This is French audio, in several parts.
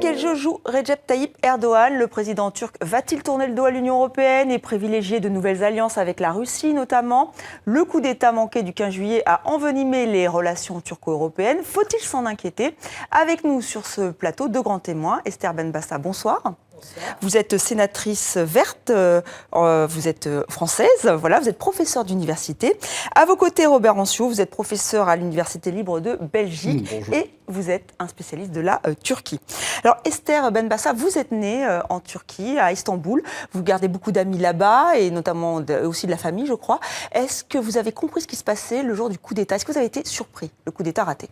quel jeu joue Recep Tayyip Erdogan? Le président turc va-t-il tourner le dos à l'Union européenne et privilégier de nouvelles alliances avec la Russie notamment? Le coup d'État manqué du 15 juillet a envenimé les relations turco-européennes. Faut-il s'en inquiéter? Avec nous sur ce plateau, deux grands témoins. Esther Benbassa, bonsoir. Vous êtes sénatrice verte, vous êtes française, voilà, vous êtes professeure d'université. À vos côtés, Robert Anciaux, vous êtes professeur à l'Université libre de Belgique et vous êtes un spécialiste de la Turquie. Alors Esther Benbassa, vous êtes née en Turquie, à Istanbul. Vous gardez beaucoup d'amis là-bas et notamment aussi de la famille, je crois. Est-ce que vous avez compris ce qui se passait le jour du coup d'État? Est-ce que vous avez été surpris, le coup d'État raté?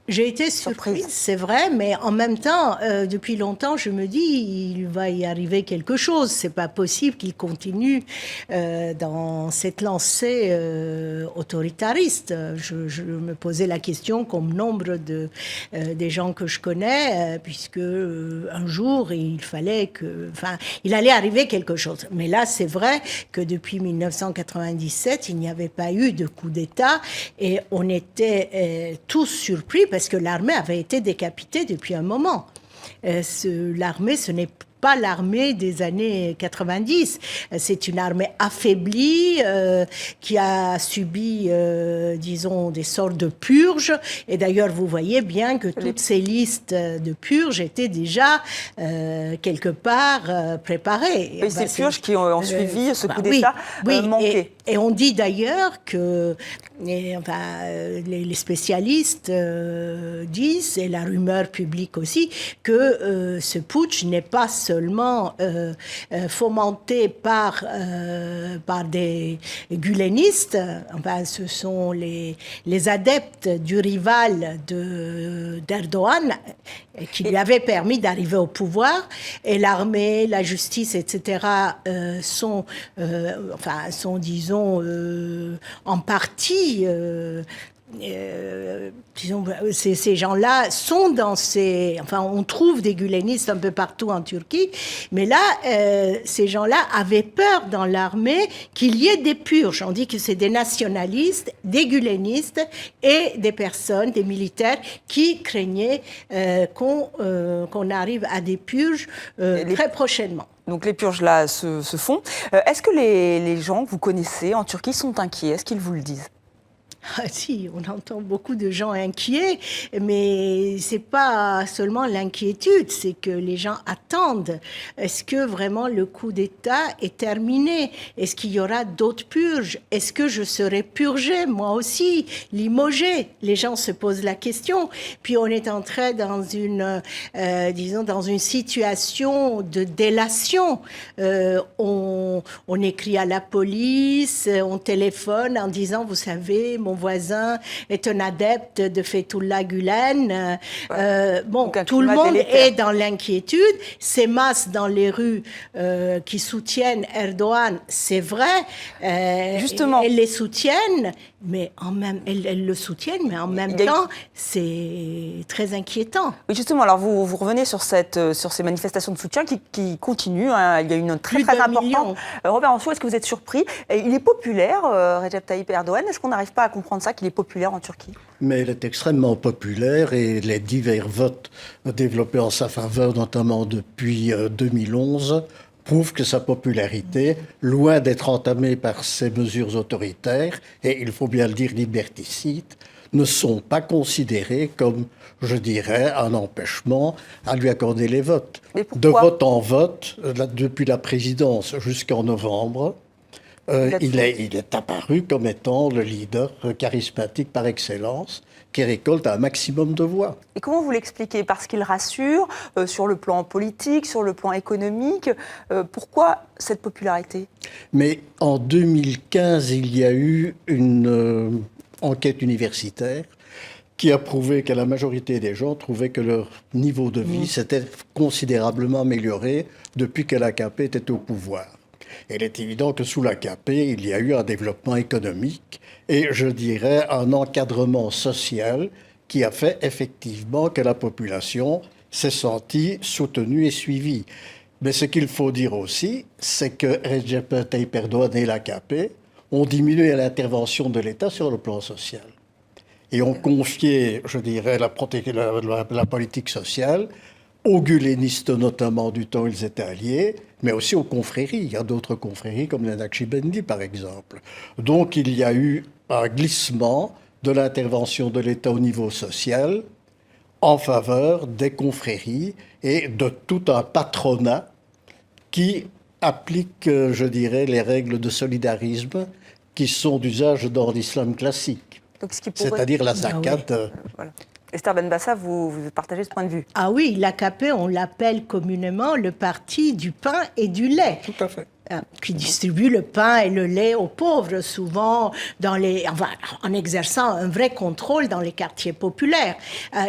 J'ai été surprise, c'est vrai, mais en même temps, depuis longtemps, je me dis, il va y arriver quelque chose. C'est pas possible qu'il continue dans cette lancée autoritariste. Je me posais la question, comme nombre des gens que je connais, puisque un jour, il allait arriver quelque chose. Mais là, c'est vrai que depuis 1997, il n'y avait pas eu de coup d'État et on était tous surpris parce que l'armée avait été décapitée depuis un moment. L'armée, ce n'est pas l'armée des années 90. C'est une armée affaiblie qui a subi, disons, des sortes de purges. Et d'ailleurs, vous voyez bien que toutes ces listes de purges étaient déjà quelque part préparées. Et ces purges qui ont suivi ce coup d'État manqué. Et on dit d'ailleurs que les spécialistes disent, et la rumeur publique aussi, que ce putsch n'est pas seulement fomenté par des gulenistes, ce sont les adeptes du rival d'Erdogan qui lui avaient permis d'arriver au pouvoir, et l'armée, la justice, etc. sont, disons, en partie, disons, ces gens-là sont dans ces... on trouve des gulenistes un peu partout en Turquie, mais là, ces gens-là avaient peur dans l'armée qu'il y ait des purges. On dit que c'est des nationalistes, des gulenistes et des personnes, des militaires qui craignaient qu'on arrive à des purges très prochainement. Donc les purges là se font. Est-ce que les gens que vous connaissez en Turquie sont inquiets? Est-ce qu'ils vous le disent? Ah, si, on entend beaucoup de gens inquiets, mais c'est pas seulement l'inquiétude, c'est que les gens attendent. Est-ce que vraiment le coup d'État est terminé? Est-ce qu'il y aura d'autres purges? Est-ce que je serai purgée, moi aussi, limogée? Les gens se posent la question. Puis on est entré dans dans une situation de délation. On écrit à la police, on téléphone en disant, vous savez, mon voisin est un adepte de Fethullah Gülen. Tout le monde est dans l'inquiétude. Ces masses dans les rues qui soutiennent Erdogan, c'est vrai. Justement. Elles les soutiennent, mais elles le soutiennent, mais en même temps, c'est très inquiétant. Oui, justement. Alors vous revenez sur ces manifestations de soutien qui continuent. Hein. Il y a une très importante. Robert Anciaux, est-ce que vous êtes surpris? Il est populaire, Recep Tayyip Erdogan. Est-ce qu'on n'arrive pas à comprendre ça, qu'il est populaire en Turquie? Mais il est extrêmement populaire et les divers votes développés en sa faveur, notamment depuis 2011, prouvent que sa popularité, loin d'être entamée par ces mesures autoritaires, et il faut bien le dire liberticides, ne sont pas considérées comme, je dirais, un empêchement à lui accorder les votes. De vote en vote, depuis la présidence jusqu'en novembre, il est apparu comme étant le leader charismatique par excellence qui récolte un maximum de voix. Et comment vous l'expliquez? Parce qu'il rassure sur le plan politique, sur le plan économique. Pourquoi cette popularité? Mais en 2015, il y a eu une enquête universitaire qui a prouvé que la majorité des gens trouvaient que leur niveau de vie s'était considérablement amélioré depuis que l'AKP était au pouvoir. Il est évident que sous l'AKP, il y a eu un développement économique et, je dirais, un encadrement social qui a fait effectivement que la population s'est sentie soutenue et suivie. Mais ce qu'il faut dire aussi, c'est que Recep Tayyip Erdogan et l'AKP ont diminué l'intervention de l'État sur le plan social. Et ont confié, je dirais, la politique sociale aux gulenistes notamment du temps où ils étaient alliés, mais aussi aux confréries. Il y a d'autres confréries comme les Naqshbandi par exemple. Donc il y a eu un glissement de l'intervention de l'État au niveau social en faveur des confréries et de tout un patronat qui applique, je dirais, les règles de solidarisme qui sont d'usage dans l'islam classique. Donc, ce qui pourrait... C'est-à-dire la zakat. Voilà. Esther Benbassa, vous partagez ce point de vue. Ah oui, l'AKP, on l'appelle communément le parti du pain et du lait. Tout à fait. Qui distribue le pain et le lait aux pauvres, souvent en exerçant un vrai contrôle dans les quartiers populaires.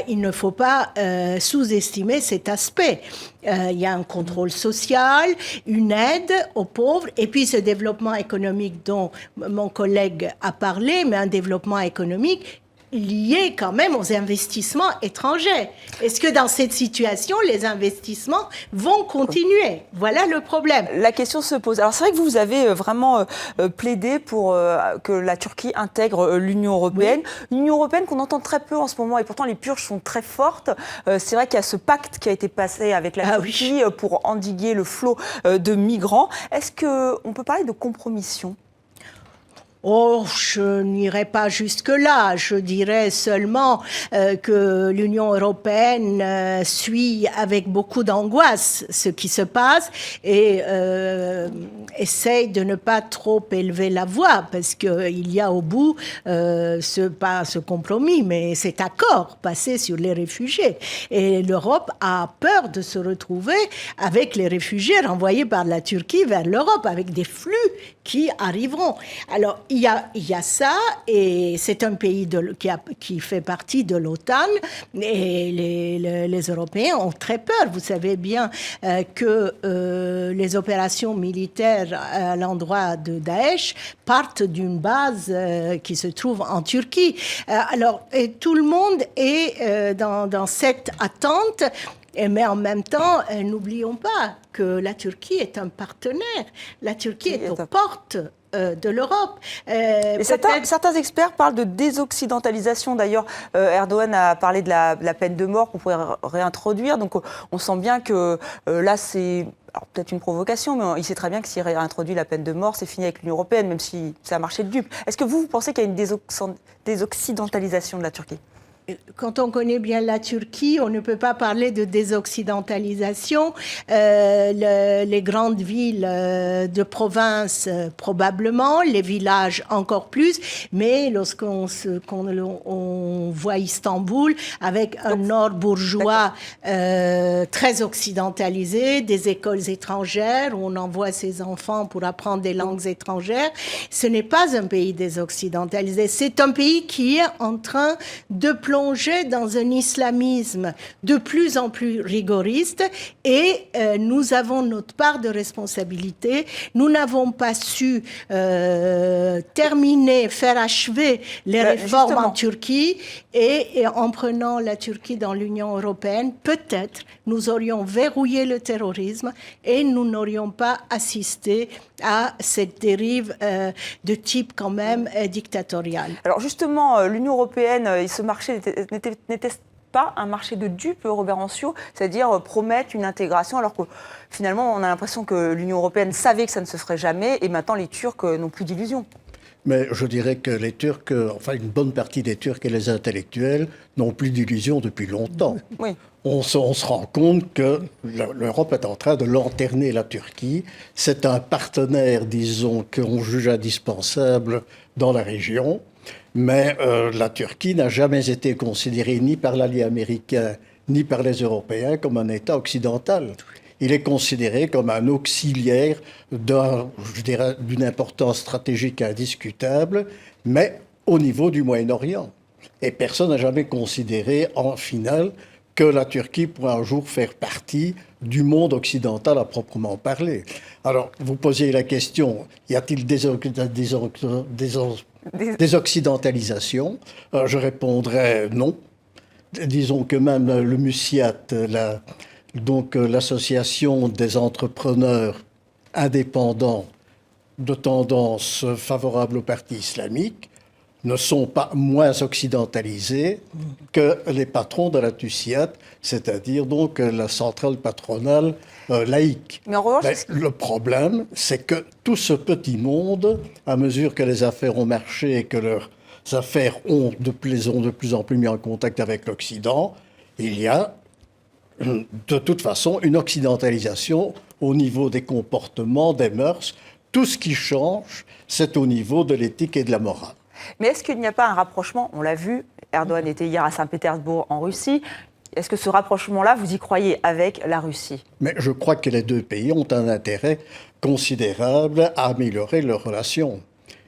Il ne faut pas sous-estimer cet aspect. Il y a un contrôle social, une aide aux pauvres, et puis ce développement économique dont mon collègue a parlé, mais un développement économique lié quand même aux investissements étrangers. Est-ce que dans cette situation, les investissements vont continuer? Voilà le problème. La question se pose. Alors c'est vrai que vous avez vraiment plaidé pour que la Turquie intègre l'Union européenne. Oui. L'Union européenne qu'on entend très peu en ce moment et pourtant les purges sont très fortes. C'est vrai qu'il y a ce pacte qui a été passé avec la Turquie pour endiguer le flot de migrants. Est-ce qu'on peut parler de compromission ? Oh, je n'irai pas jusque-là. Je dirais seulement que l'Union européenne suit avec beaucoup d'angoisse ce qui se passe et essaye de ne pas trop élever la voix parce qu'il y a au bout pas ce compromis, mais cet accord passé sur les réfugiés. Et l'Europe a peur de se retrouver avec les réfugiés renvoyés par la Turquie vers l'Europe, avec des flux qui arriveront. Alors, il y a ça, et c'est un pays qui fait partie de l'OTAN, et les Européens ont très peur. Vous savez bien que les opérations militaires à l'endroit de Daesh partent d'une base qui se trouve en Turquie. Et tout le monde est dans cette attente. Mais en même temps, n'oublions pas que la Turquie est un partenaire. La Turquie est aux portes de l'Europe. Certains experts parlent de désoccidentalisation. D'ailleurs, Erdogan a parlé de la peine de mort qu'on pourrait réintroduire. Donc on sent bien que là, c'est peut-être une provocation, mais il sait très bien que s'il réintroduit la peine de mort, c'est fini avec l'Union européenne, même si c'est un marché de dupes. Est-ce que vous pensez qu'il y a une désoccidentalisation de la Turquie ? Quand on connaît bien la Turquie, on ne peut pas parler de désoccidentalisation. Les grandes villes de province, probablement, les villages encore plus, mais lorsqu'on voit Istanbul avec un nord bourgeois très occidentalisé, des écoles étrangères où on envoie ses enfants pour apprendre des langues étrangères, ce n'est pas un pays désoccidentalisé. C'est un pays qui est en train de plonger dans un islamisme de plus en plus rigoriste et nous avons notre part de responsabilité. Nous n'avons pas su terminer, faire achever les réformes en Turquie et en prenant la Turquie dans l'Union européenne, peut-être nous aurions verrouillé le terrorisme et nous n'aurions pas assisté à cette dérive de type quand même dictatorial. Alors justement, l'Union européenne, ce marché n'était pas un marché de dupes, Robert Ancio, c'est-à-dire promettre une intégration, alors que finalement on a l'impression que l'Union européenne savait que ça ne se ferait jamais et maintenant les Turcs n'ont plus d'illusions. Mais je dirais que les Turcs, enfin une bonne partie des Turcs et les intellectuels n'ont plus d'illusions depuis longtemps. Oui. On se rend compte que l'Europe est en train de lanterner la Turquie. C'est un partenaire, disons, qu'on juge indispensable dans la région. Mais la Turquie n'a jamais été considérée ni par l'allié américain ni par les Européens comme un État occidental. Il est considéré comme un auxiliaire d'une importance stratégique indiscutable, mais au niveau du Moyen-Orient. Et personne n'a jamais considéré, en finale, que la Turquie pourrait un jour faire partie du monde occidental à proprement parler. Alors, vous posiez la question, y a-t-il désoccidentalisation ? Je répondrais non. Disons que même le MUSIAT, l'association des entrepreneurs indépendants de tendance favorable au parti islamique, ne sont pas moins occidentalisés que les patrons de la TUSIAD, c'est-à-dire donc la centrale patronale laïque. Mais en revanche, Le problème, c'est que tout ce petit monde, à mesure que les affaires ont marché et que leurs affaires ont de plus en plus mis en contact avec l'Occident, il y a de toute façon une occidentalisation au niveau des comportements, des mœurs. Tout ce qui change, c'est au niveau de l'éthique et de la morale. mais est-ce qu'il n'y a pas un rapprochement? On l'a vu, Erdogan était hier à Saint-Pétersbourg en Russie. Est-ce que ce rapprochement-là, vous y croyez avec la Russie? Mais je crois que les deux pays ont un intérêt considérable à améliorer leurs relations.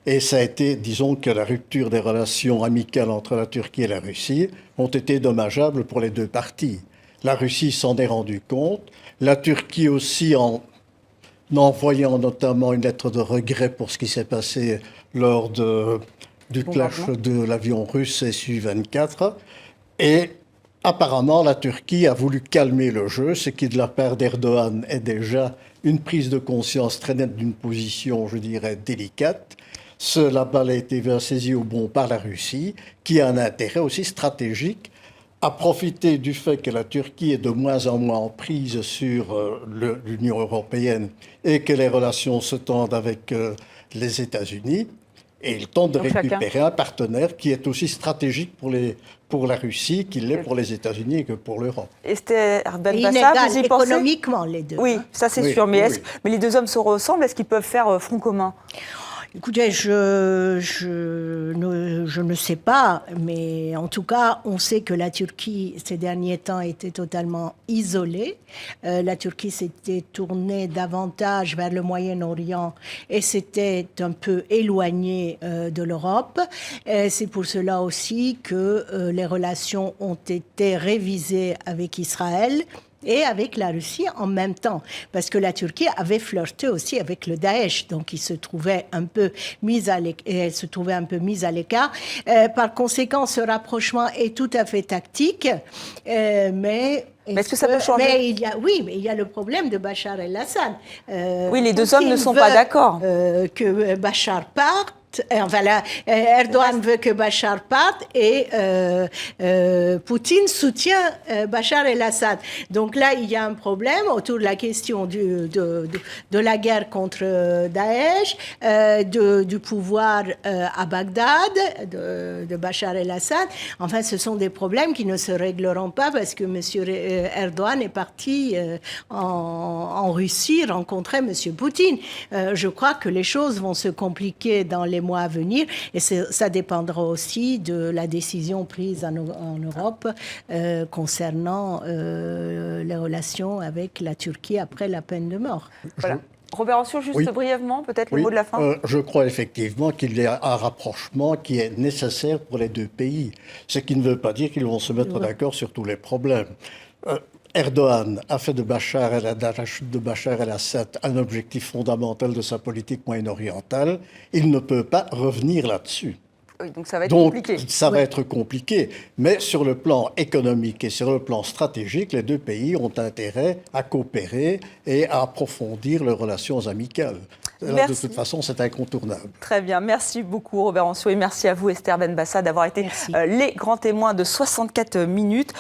Et ça a été, disons que la rupture des relations amicales entre la Turquie et la Russie ont été dommageables pour les deux parties. La Russie s'en est rendu compte, la Turquie aussi en envoyant notamment une lettre de regret pour ce qui s'est passé lors du clash de l'avion russe Su-24. Et apparemment, la Turquie a voulu calmer le jeu, ce qui de la part d'Erdogan est déjà une prise de conscience très nette d'une position, je dirais, délicate. La balle a été saisie au bon par la Russie, qui a un intérêt aussi stratégique à profiter du fait que la Turquie est de moins en moins en prise sur l'Union européenne et que les relations se tendent avec les États-Unis. Et il tente de récupérer un partenaire qui est aussi stratégique pour la Russie qu'il l'est pour les États-Unis et que pour l'Europe. Esther Ben Bassa, Inégal vous y pensez? économiquement, les deux. Oui, ça c'est sûr. Mais, mais les deux hommes se ressemblent. Est-ce qu'ils peuvent faire front commun? Écoutez, je ne sais pas, mais en tout cas, on sait que la Turquie, ces derniers temps, était totalement isolée. La Turquie s'était tournée davantage vers le Moyen-Orient et s'était un peu éloignée de l'Europe. C'est pour cela aussi que les relations ont été révisées avec Israël et avec la Russie en même temps, parce que la Turquie avait flirté aussi avec le Daesh, donc elle se trouvait un peu mise à l'écart. Par conséquent, ce rapprochement est tout à fait tactique, mais est-ce que ça peut changer? Mais il y a le problème de Bachar el-Assad. Oui, les deux hommes ne sont pas d'accord. Que Bachar parte. Enfin, Erdogan veut que Bachar parte et Poutine soutient Bachar el-Assad. Donc là, il y a un problème autour de la question de la guerre contre Daesh, du pouvoir à Bagdad, de Bachar el-Assad. Enfin, ce sont des problèmes qui ne se régleront pas parce que M. Erdogan est parti en Russie rencontrer M. Poutine. Je crois que les choses vont se compliquer dans les mois à venir et ça dépendra aussi de la décision prise en Europe concernant les relations avec la Turquie après la peine de mort. Voilà. Robert Anceau, juste brièvement, peut-être le mot de la fin. Je crois effectivement qu'il y a un rapprochement qui est nécessaire pour les deux pays, ce qui ne veut pas dire qu'ils vont se mettre d'accord sur tous les problèmes. Erdogan a fait de la chute de Bachar el-Assad un objectif fondamental de sa politique moyen-orientale. Il ne peut pas revenir là-dessus. Oui, donc ça va être compliqué. Ça va être compliqué. Mais sur le plan économique et sur le plan stratégique, les deux pays ont intérêt à coopérer et à approfondir leurs relations amicales. Là, de toute façon, c'est incontournable. Très bien. Merci beaucoup, Robert Anceau, et merci à vous, Esther Ben Bassa, d'avoir été les grands témoins de 64 minutes.